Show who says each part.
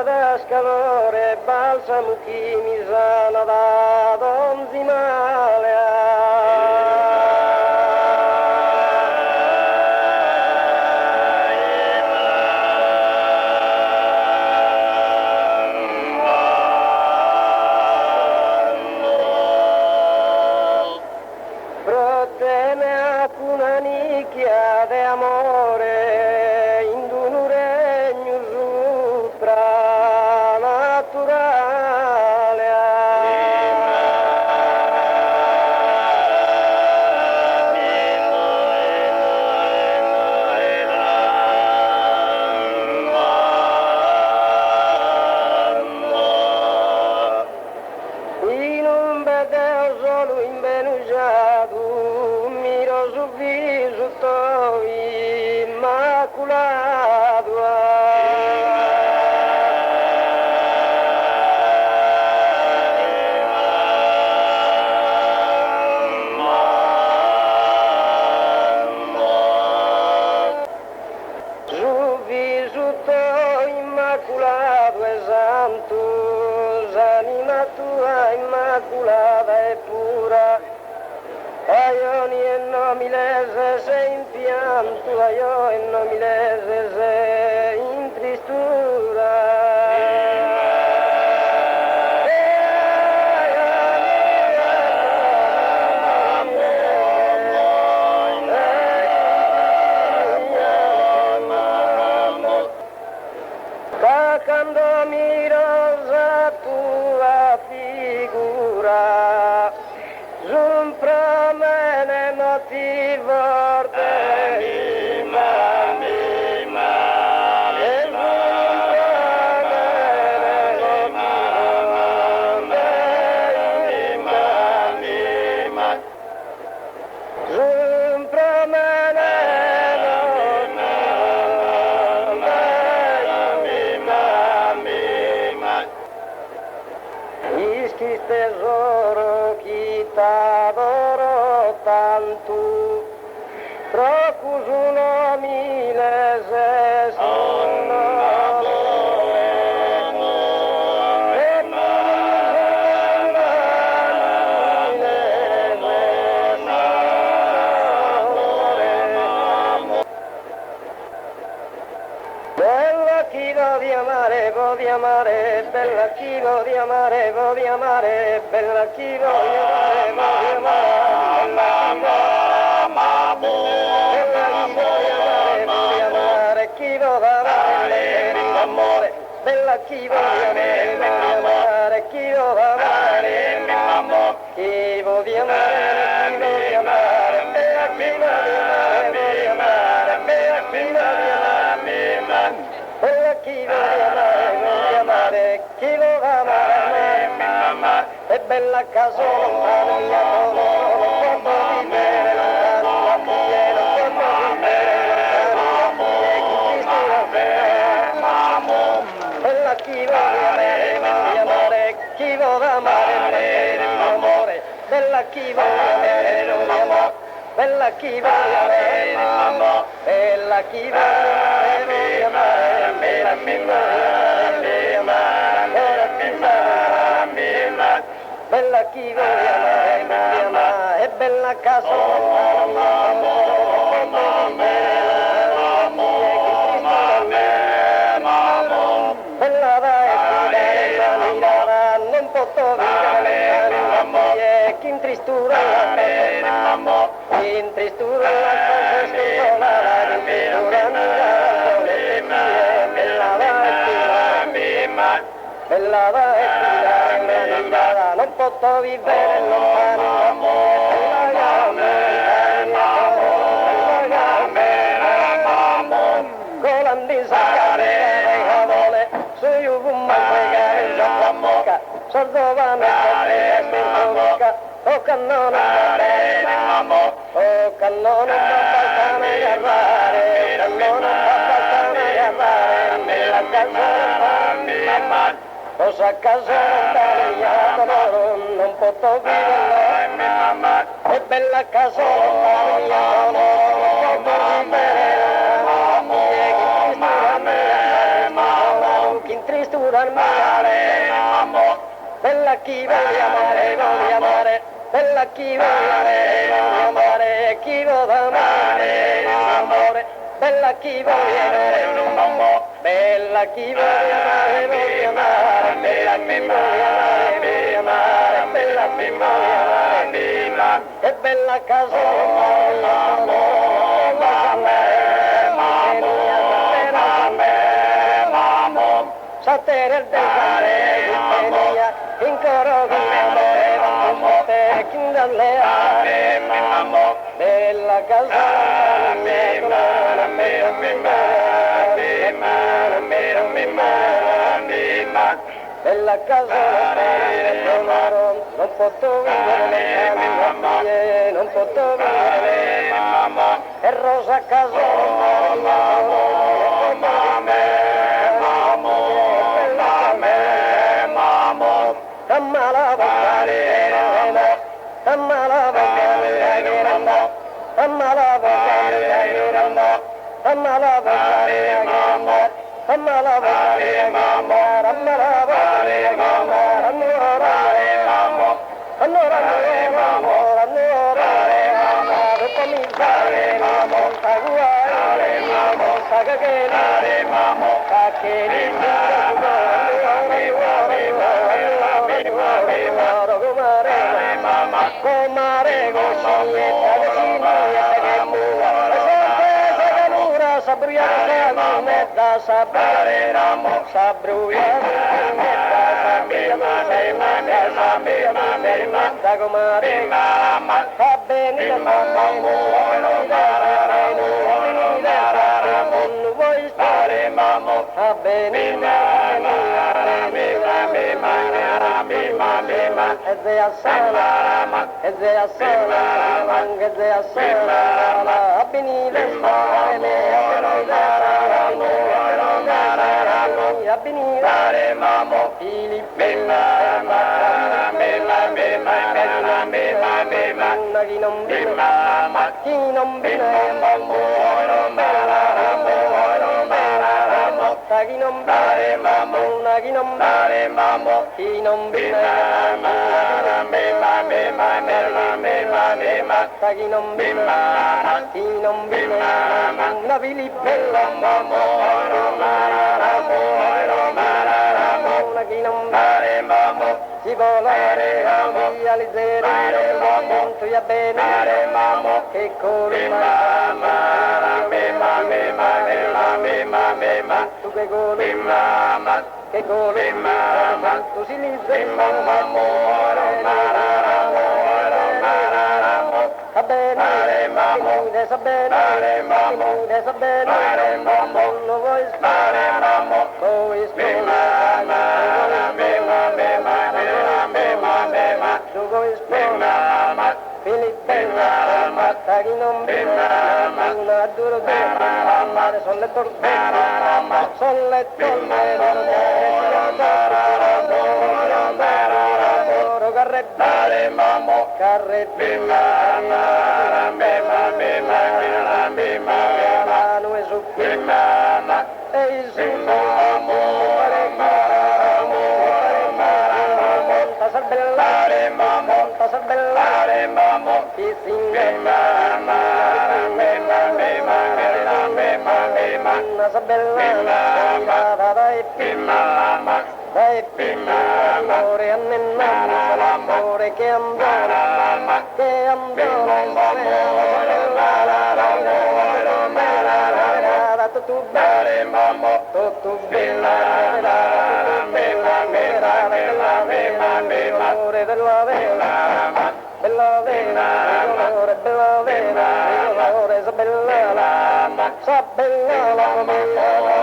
Speaker 1: da scalore, balsamo chi mi sana da donzi una nicchia de amore in un regno supranaturale. In un bedel solo imbenugiato miro sul viso tuo immaculato. Sul viso tuo immaculato e santo, l'anima tua immacolata e pura. Aioni e nomilese sei in pianto, aioni e nomilese sei in tristura. Cacando mirosa tua figura, un promene motivo tesoro chi t'adoro tanto, procus uno milese voglio amare, bella chi voglio amare, voglio amare, bella chi voglio amare, voglio amare, chi voglio amare, amore, bella chi voglio amare, chi voglio amare, chi voglio amare, bella chi voglio amare, bella chi voglio amare, bella chi voglio amare, chi lo amare, è bella casa lontana, mia non posso vivere lontano, non posso vivere lontano, bella chi voglio amare, chi voglio amare, amore, bella chi voglio amare, bella chi voglio amare, bella chi voglio amare, bella chi voglio bella chi voglio amare, è bella casa bella da non posso vivere chi in tristura in tristura bella da non posso vivere lontano, con l'andisacare cavole, su io fumma pregare la bocca, sordo vanno e bocca, o cannone o cannone babbastana garrare, cannone babbastana garrare, nella casa cosa a casa lontana, non posso vivere, è bella casa lontana, non posso vivere, chi in tristura mia, bella chi voglio amare, bella chi voglio amare, chi vuole amore, bella chi voglio amare, bella chi voglio amare, bella chi voglio amare, bella chi voglio amare, che bella casa, Satere del Dania, in coro con te, Kindalea, bella casa, bella casa, non posso vivere, non posso vivere, e rosa casa, bella